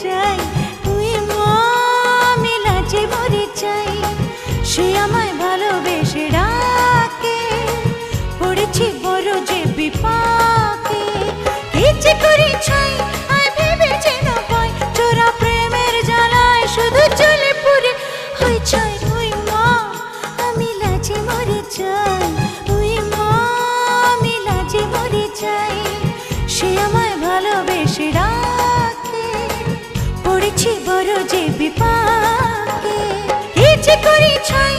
চাই, তুই মা আমি লাজে মরে চাই। সে আমায় ভালোবেসে ডাকে, পড়েছি বড় যে বিপাকে। কি যে করি ছাই আয় ভেবে যেন পাই, চোরা প্রেমের জ্বালায় শুধু চলে পুরে হই চাই। তুই মা আমি লাজে মরে চাই, তুই মা আমি লাজে মরে চাই। সে আমায় ভালোবেসে ডাকে, পড়েছি বড় যে বিপাকে। কি যে করি ছাই